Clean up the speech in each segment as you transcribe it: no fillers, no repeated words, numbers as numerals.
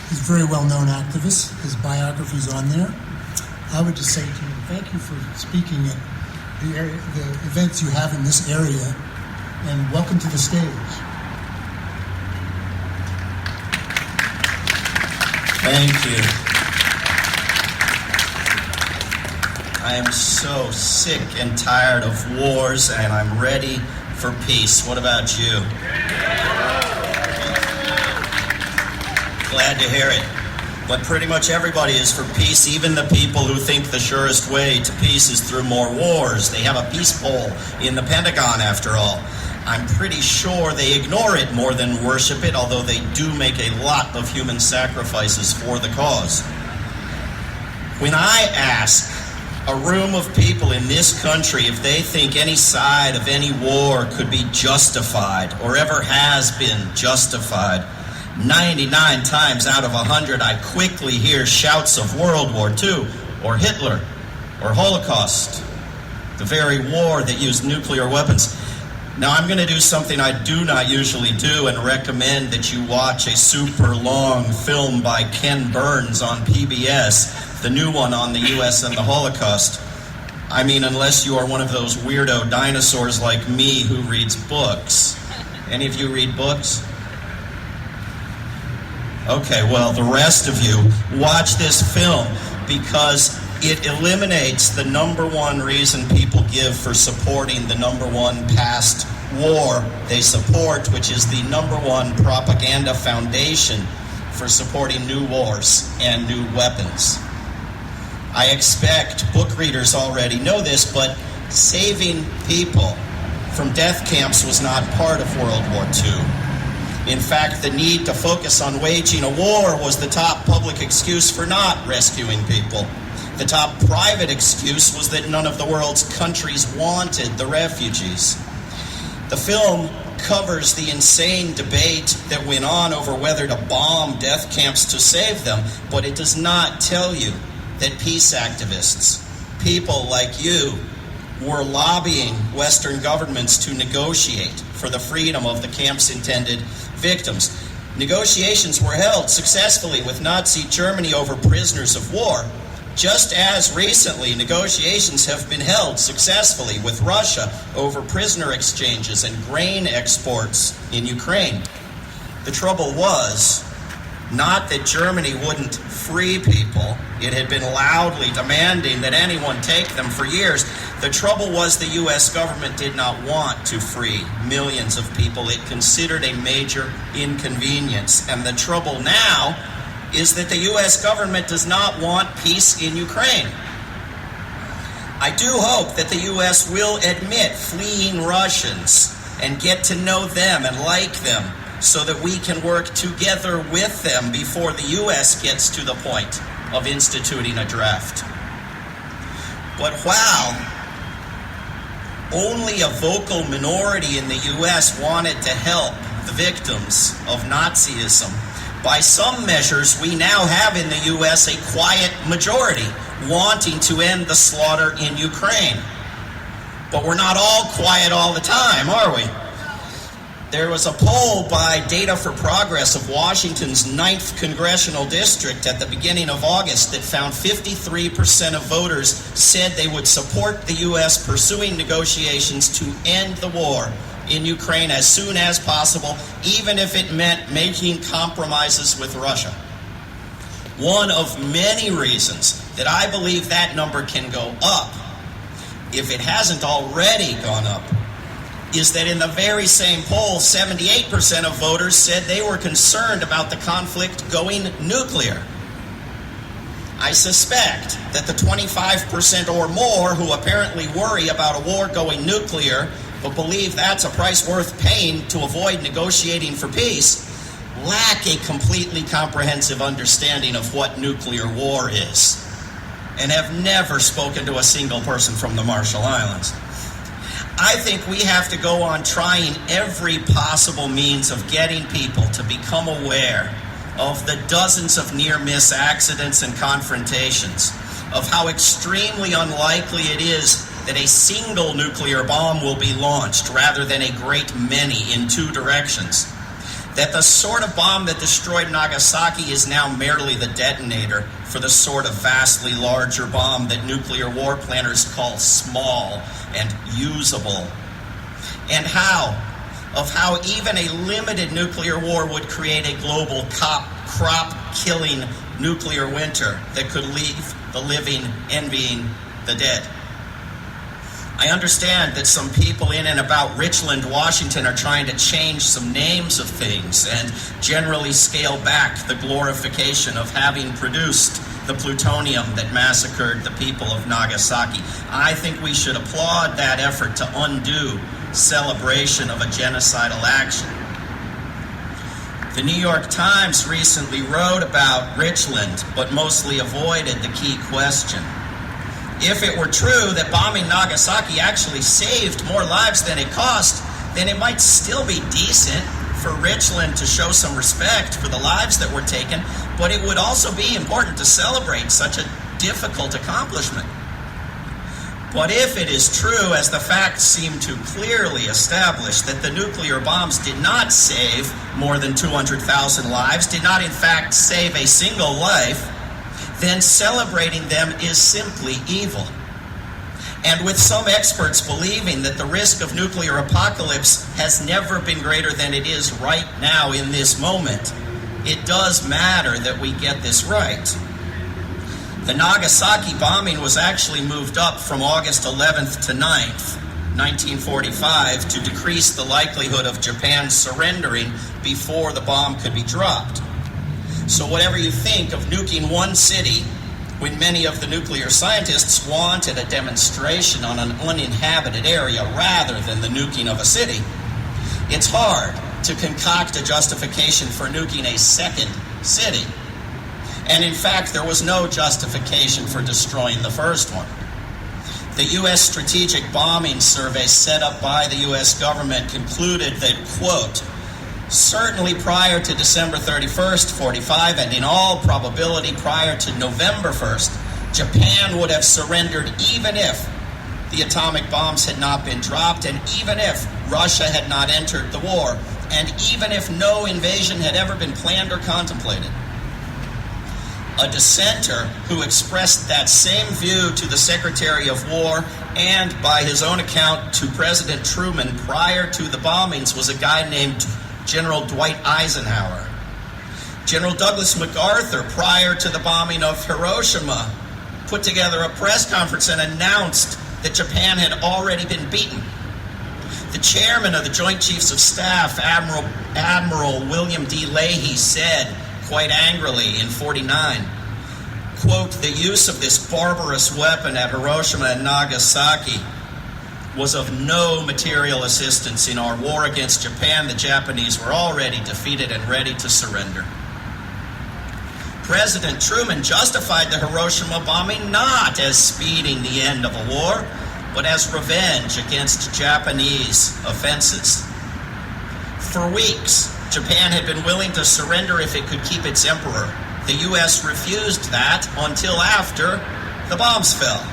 He's a very well-known activist. His biography's on there. I would just say to him, thank you for speaking at the events you have in this area, and welcome to the stage. Thank you. I am so sick and tired of wars, and I'm ready for peace. What about you? Glad to hear it. But pretty much everybody is for peace, even the people who think the surest way to peace is through more wars. They have a peace poll in the Pentagon, after all. I'm pretty sure they ignore it more than worship it, although they do make a lot of human sacrifices for the cause. When I ask a room of people in this country if they think any side of any war could be justified or ever has been justified, 99 times out of 100, I quickly hear shouts of World War II, or Hitler, or Holocaust, the very war that used nuclear weapons. Now, I'm going to do something I do not usually do and recommend that you watch a super long film by Ken Burns on PBS, the new one on the U.S. and the Holocaust. I mean, unless you are one of those weirdo dinosaurs like me who reads books. Any of you read books? Okay, well, the rest of you, watch this film because it eliminates the number one reason people give for supporting the number one past war they support, which is the number one propaganda foundation for supporting new wars and new weapons. I expect book readers already know this, but saving people from death camps was not part of World War II. In fact, the need to focus on waging a war was the top public excuse for not rescuing people. The top private excuse was that none of the world's countries wanted the refugees. The film covers the insane debate that went on over whether to bomb death camps to save them, but it does not tell you that peace activists, people like you, were lobbying Western governments to negotiate for the freedom of the camp's intended victims. Negotiations were held successfully with Nazi Germany over prisoners of war, just as recently negotiations have been held successfully with Russia over prisoner exchanges and grain exports in Ukraine. The trouble was not that Germany wouldn't free people. It had been loudly demanding that anyone take them for years. The trouble was the U.S. government did not want to free millions of people. It considered a major inconvenience. And the trouble now is that the U.S. government does not want peace in Ukraine. I do hope that the U.S. will admit fleeing Russians and get to know them and like them so that we can work together with them before the U.S. gets to the point of instituting a draft. But while only a vocal minority in the U.S. wanted to help the victims of Nazism, by some measures we now have in the U.S. a quiet majority wanting to end the slaughter in Ukraine. But we're not all quiet all the time, are we? There was a poll by Data for Progress of Washington's 9th Congressional District at the beginning of August that found 53% of voters said they would support the U.S. pursuing negotiations to end the war in Ukraine as soon as possible, even if it meant making compromises with Russia. One of many reasons that I believe that number can go up, if it hasn't already gone up, is that in the very same poll, 78% of voters said they were concerned about the conflict going nuclear. I suspect that the 25% or more who apparently worry about a war going nuclear but believe that's a price worth paying to avoid negotiating for peace lack a completely comprehensive understanding of what nuclear war is and have never spoken to a single person from the Marshall Islands. I think we have to go on trying every possible means of getting people to become aware of the dozens of near-miss accidents and confrontations, of how extremely unlikely it is that a single nuclear bomb will be launched rather than a great many in two directions. that the sort of bomb that destroyed Nagasaki is now merely the detonator for the sort of vastly larger bomb that nuclear war planners call small and usable. And how even a limited nuclear war would create a global crop-killing nuclear winter that could leave the living envying the dead. I understand that some people in and about Richland, Washington, are trying to change some names of things and generally scale back the glorification of having produced the plutonium that massacred the people of Nagasaki. I think we should applaud that effort to undo celebration of a genocidal action. The New York Times recently wrote about Richland, but mostly avoided the key question. If it were true that bombing Nagasaki actually saved more lives than it cost, then it might still be decent for Richland to show some respect for the lives that were taken, but it would also be important to celebrate such a difficult accomplishment. But if it is true, as the facts seem to clearly establish, that the nuclear bombs did not save more than 200,000 lives, did not in fact save a single life, then celebrating them is simply evil. And with some experts believing that the risk of nuclear apocalypse has never been greater than it is right now in this moment, it does matter that we get this right. The Nagasaki bombing was actually moved up from August 11th to 9th, 1945, to decrease the likelihood of Japan surrendering before the bomb could be dropped. So whatever you think of nuking one city, when many of the nuclear scientists wanted a demonstration on an uninhabited area rather than the nuking of a city, it's hard to concoct a justification for nuking a second city. And in fact, there was no justification for destroying the first one. The U.S. Strategic Bombing Survey set up by the U.S. government concluded that, quote, certainly prior to December 31st, 45, and in all probability prior to November 1st, Japan would have surrendered even if the atomic bombs had not been dropped, and even if Russia had not entered the war, and even if no invasion had ever been planned or contemplated. A dissenter who expressed that same view to the Secretary of War and, by his own account, to President Truman prior to the bombings was a guy named General Dwight Eisenhower. General Douglas MacArthur, prior to the bombing of Hiroshima, put together a press conference and announced that Japan had already been beaten. The chairman of the Joint Chiefs of Staff, Admiral William D. Leahy, said, quite angrily in 49, quote, the use of this barbarous weapon at Hiroshima and Nagasaki was of no material assistance in our war against Japan. The Japanese were already defeated and ready to surrender. President Truman justified the Hiroshima bombing not as speeding the end of a war, but as revenge against Japanese offenses. For weeks, Japan had been willing to surrender if it could keep its emperor. The U.S. refused that until after the bombs fell.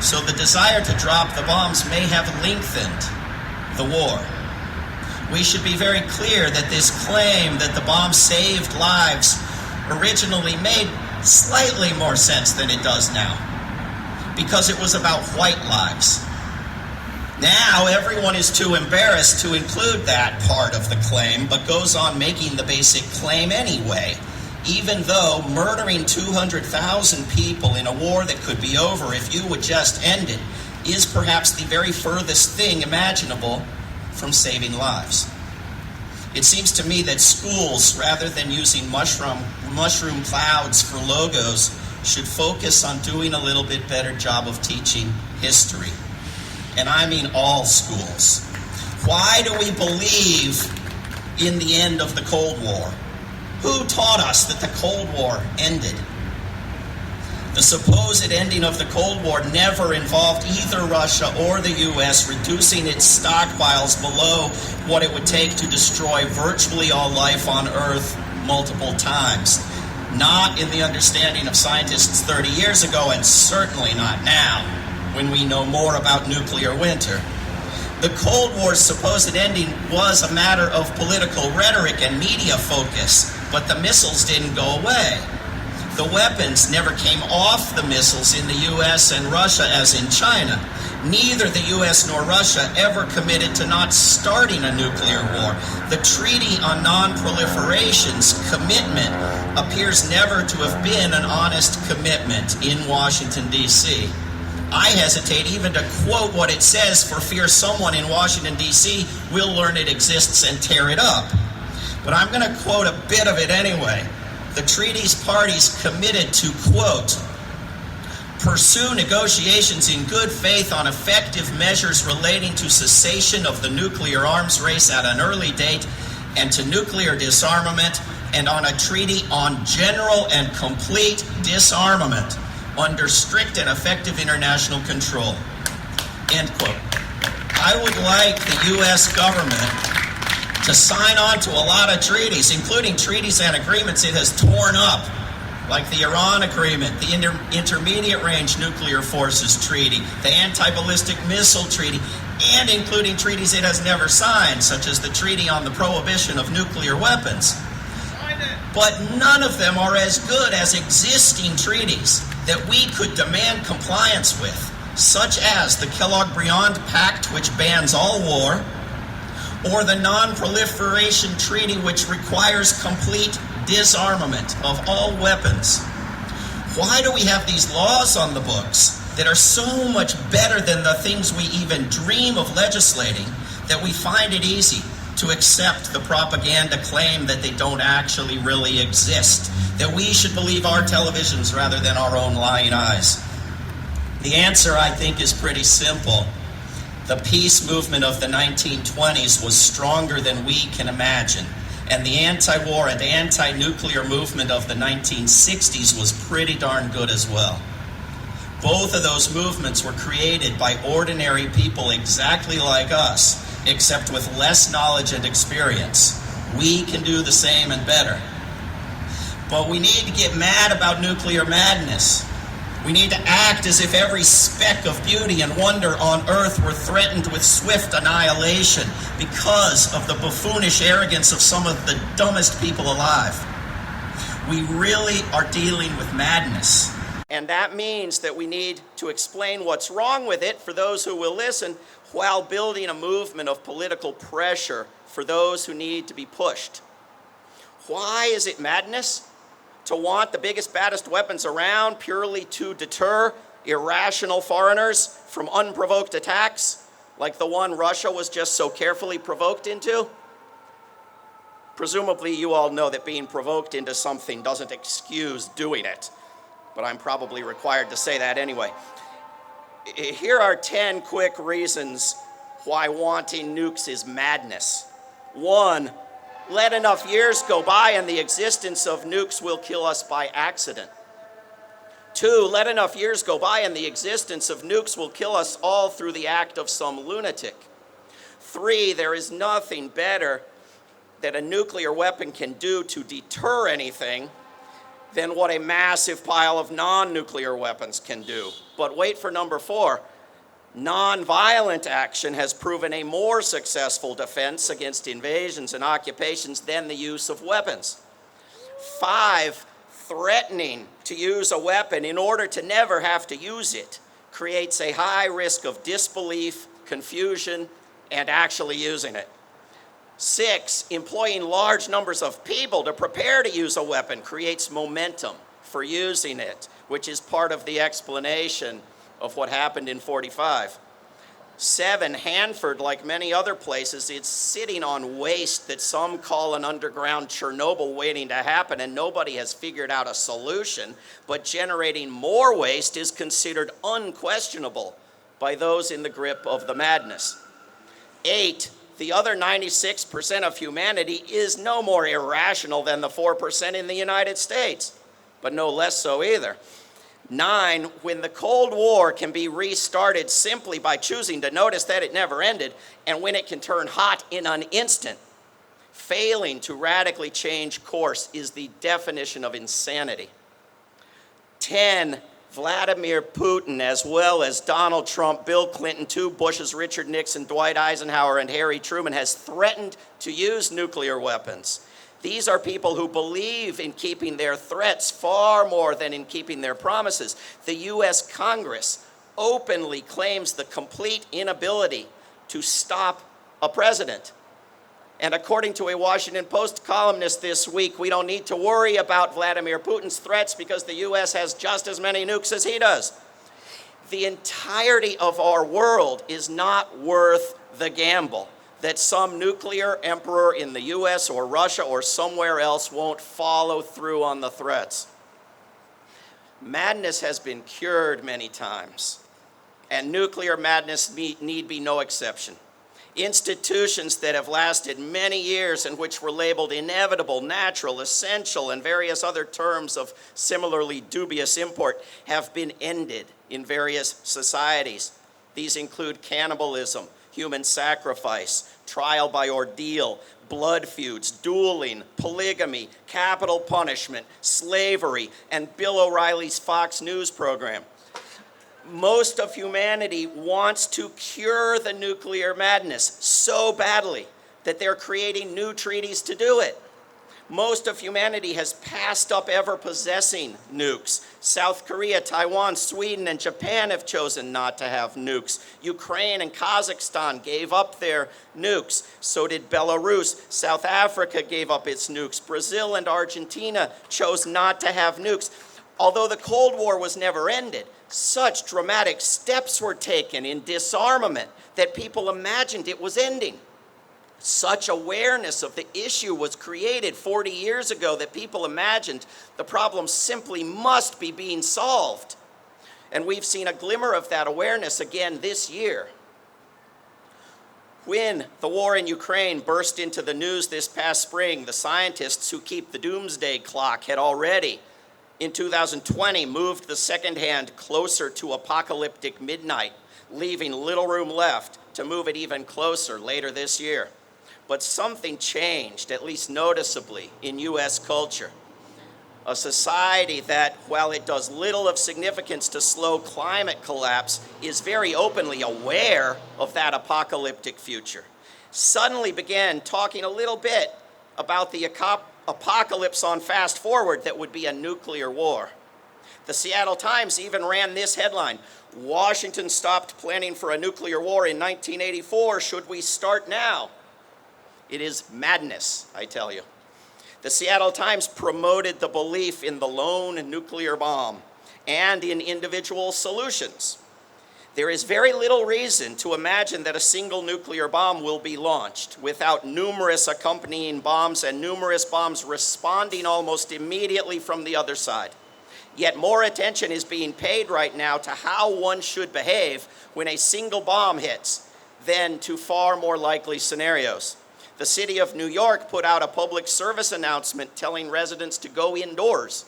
So the desire to drop the bombs may have lengthened the war. We should be very clear that this claim that the bombs saved lives originally made slightly more sense than it does now, because it was about white lives. Now everyone is too embarrassed to include that part of the claim, but goes on making the basic claim anyway, even though murdering 200,000 people in a war that could be over if you would just end it is perhaps the very furthest thing imaginable from saving lives. It seems to me that schools, rather than using mushroom clouds for logos, should focus on doing a little bit better job of teaching history. And I mean all schools. Why do we believe in the end of the Cold War? Who taught us that the Cold War ended? The supposed ending of the Cold War never involved either Russia or the U.S. reducing its stockpiles below what it would take to destroy virtually all life on Earth multiple times. Not in the understanding of scientists 30 years ago, and certainly not now, when we know more about nuclear winter. The Cold War's supposed ending was a matter of political rhetoric and media focus, but the missiles didn't go away. The weapons never came off the missiles in the US and Russia as in China. Neither the US nor Russia ever committed to not starting a nuclear war. The Treaty on Non-Proliferation's commitment appears never to have been an honest commitment in Washington, D.C. I hesitate even to quote what it says for fear someone in Washington, D.C. will learn it exists and tear it up. But I'm going to quote a bit of it anyway. The treaty's parties committed to, quote, pursue negotiations in good faith on effective measures relating to cessation of the nuclear arms race at an early date and to nuclear disarmament, and on a treaty on general and complete disarmament under strict and effective international control. End quote. I would like the U.S. government to sign on to a lot of treaties, including treaties and agreements it has torn up, like the Iran Agreement, the Intermediate Range Nuclear Forces Treaty, the Anti-Ballistic Missile Treaty, and including treaties it has never signed, such as the Treaty on the Prohibition of Nuclear Weapons. But none of them are as good as existing treaties that we could demand compliance with, such as the Kellogg-Briand Pact, which bans all war, or the Non-Proliferation Treaty, which requires complete disarmament of all weapons. Why do we have these laws on the books that are so much better than the things we even dream of legislating that we find it easy to accept the propaganda claim that they don't actually really exist, that we should believe our televisions rather than our own lying eyes? The answer, I think, is pretty simple. The peace movement of the 1920s was stronger than we can imagine, and the anti-war and anti-nuclear movement of the 1960s was pretty darn good as well. Both of those movements were created by ordinary people exactly like us, except with less knowledge and experience. We can do the same and better. But we need to get mad about nuclear madness. We need to act as if every speck of beauty and wonder on Earth were threatened with swift annihilation because of the buffoonish arrogance of some of the dumbest people alive. We really are dealing with madness. And that means that we need to explain what's wrong with it for those who will listen, while building a movement of political pressure for those who need to be pushed. Why is it madness to want the biggest, baddest weapons around purely to deter irrational foreigners from unprovoked attacks, like the one Russia was just so carefully provoked into? Presumably you all know that being provoked into something doesn't excuse doing it, but I'm probably required to say that anyway. Here are 10 quick reasons why wanting nukes is madness. 1, let enough years go by and the existence of nukes will kill us by accident. 2, let enough years go by and the existence of nukes will kill us all through the act of some lunatic. 3, there is nothing better that a nuclear weapon can do to deter anything than what a massive pile of non-nuclear weapons can do. But wait for number 4. Nonviolent action has proven a more successful defense against invasions and occupations than the use of weapons. 5, threatening to use a weapon in order to never have to use it creates a high risk of disbelief, confusion, and actually using it. 6, employing large numbers of people to prepare to use a weapon creates momentum for using it, which is part of the explanation of what happened in 45. 7, Hanford, like many other places, it's sitting on waste that some call an underground Chernobyl waiting to happen, and nobody has figured out a solution, but generating more waste is considered unquestionable by those in the grip of the madness. 8, the other 96% of humanity is no more irrational than the 4% in the United States, but no less so either. 9, when the Cold War can be restarted simply by choosing to notice that it never ended, and when it can turn hot in an instant, failing to radically change course is the definition of insanity. 10, Vladimir Putin, as well as Donald Trump, Bill Clinton, two Bushes, Richard Nixon, Dwight Eisenhower, and Harry Truman, has threatened to use nuclear weapons. These are people who believe in keeping their threats far more than in keeping their promises. The U.S. Congress openly claims the complete inability to stop a president. And according to a Washington Post columnist this week, we don't need to worry about Vladimir Putin's threats because the U.S. has just as many nukes as he does. The entirety of our world is not worth the gamble that some nuclear emperor in the U.S. or Russia or somewhere else won't follow through on the threats. Madness has been cured many times, and nuclear madness need be no exception. Institutions that have lasted many years and which were labeled inevitable, natural, essential, and various other terms of similarly dubious import have been ended in various societies. These include cannibalism, human sacrifice, trial by ordeal, blood feuds, dueling, polygamy, capital punishment, slavery, and Bill O'Reilly's Fox News program. Most of humanity wants to cure the nuclear madness so badly that they're creating new treaties to do it. Most of humanity has passed up ever possessing nukes. South Korea, Taiwan, Sweden, and Japan have chosen not to have nukes. Ukraine and Kazakhstan gave up their nukes. So did Belarus. South Africa gave up its nukes. Brazil and Argentina chose not to have nukes. Although the Cold War was never ended, such dramatic steps were taken in disarmament that people imagined it was ending. Such awareness of the issue was created 40 years ago that people imagined the problem simply must be being solved. And we've seen a glimmer of that awareness again this year. When the war in Ukraine burst into the news this past spring, the scientists who keep the doomsday clock had already, in 2020, moved the second hand closer to apocalyptic midnight, leaving little room left to move it even closer later this year. But something changed, at least noticeably, in U.S. culture. A society that, while it does little of significance to slow climate collapse, is very openly aware of that apocalyptic future, suddenly began talking a little bit about the apocalypse on fast forward that would be a nuclear war. The Seattle Times even ran this headline: Washington stopped planning for a nuclear war in 1984. Should we start now? It is madness, I tell you. The Seattle Times promoted the belief in the lone nuclear bomb and in individual solutions. There is very little reason to imagine that a single nuclear bomb will be launched without numerous accompanying bombs and numerous bombs responding almost immediately from the other side. Yet more attention is being paid right now to how one should behave when a single bomb hits than to far more likely scenarios. The city of New York put out a public service announcement telling residents to go indoors.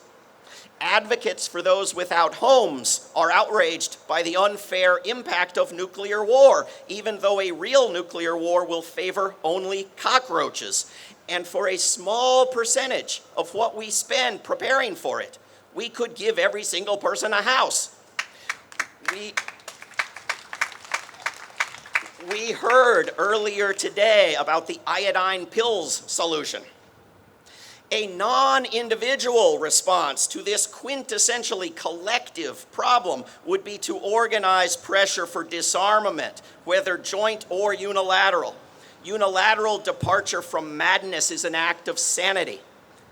Advocates for those without homes are outraged by the unfair impact of nuclear war, even though a real nuclear war will favor only cockroaches. And for a small percentage of what we spend preparing for it, we could give every single person a house. We heard earlier today about the iodine pills solution. A non-individual response to this quintessentially collective problem would be to organize pressure for disarmament, whether joint or unilateral. Unilateral departure from madness is an act of sanity,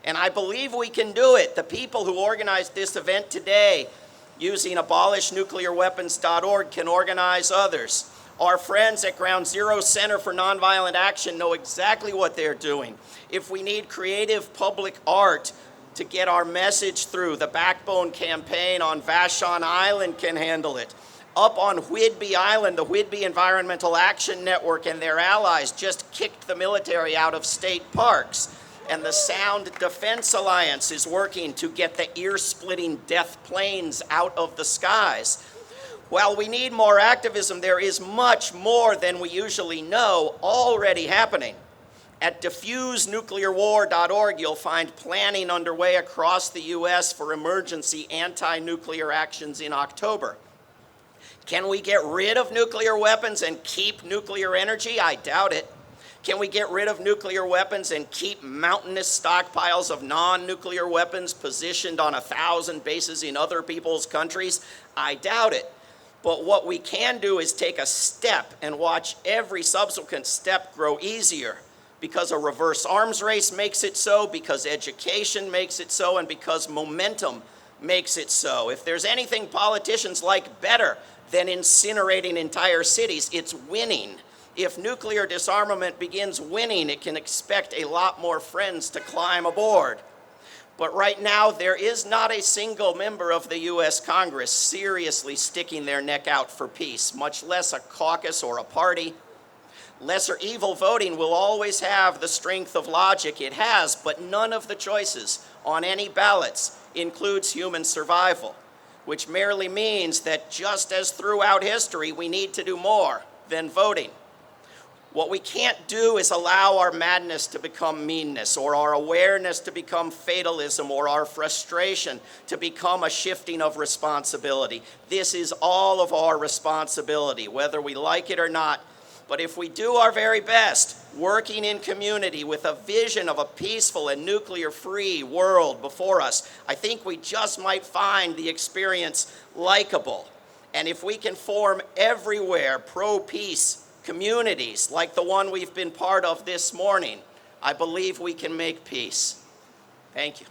and I believe we can do it. The people who organized this event today using abolishnuclearweapons.org can organize others. Our friends at Ground Zero Center for Nonviolent Action know exactly what they're doing. If we need creative public art to get our message through, the Backbone campaign on Vashon Island can handle it. Up on Whidbey Island, the Whidbey Environmental Action Network and their allies just kicked the military out of state parks. And the Sound Defense Alliance is working to get the ear-splitting death planes out of the skies. While we need more activism, there is much more than we usually know already happening. At DiffuseNuclearWar.org, you'll find planning underway across the U.S. for emergency anti-nuclear actions in October. Can we get rid of nuclear weapons and keep nuclear energy? I doubt it. Can we get rid of nuclear weapons and keep mountainous stockpiles of non-nuclear weapons positioned on 1,000 bases in other people's countries? I doubt it. But what we can do is take a step and watch every subsequent step grow easier, because a reverse arms race makes it so, because education makes it so, and because momentum makes it so. If there's anything politicians like better than incinerating entire cities, it's winning. If nuclear disarmament begins winning, it can expect a lot more friends to climb aboard. But right now, there is not a single member of the U.S. Congress seriously sticking their neck out for peace, much less a caucus or a party. Lesser evil voting will always have the strength of logic it has, but none of the choices on any ballots includes human survival, which merely means that just as throughout history, we need to do more than voting. What we can't do is allow our madness to become meanness, or our awareness to become fatalism, or our frustration to become a shifting of responsibility. This is all of our responsibility, whether we like it or not. But if we do our very best, working in community with a vision of a peaceful and nuclear-free world before us, I think we just might find the experience likable. And if we can form everywhere pro-peace communities like the one we've been part of this morning, I believe we can make peace. Thank you.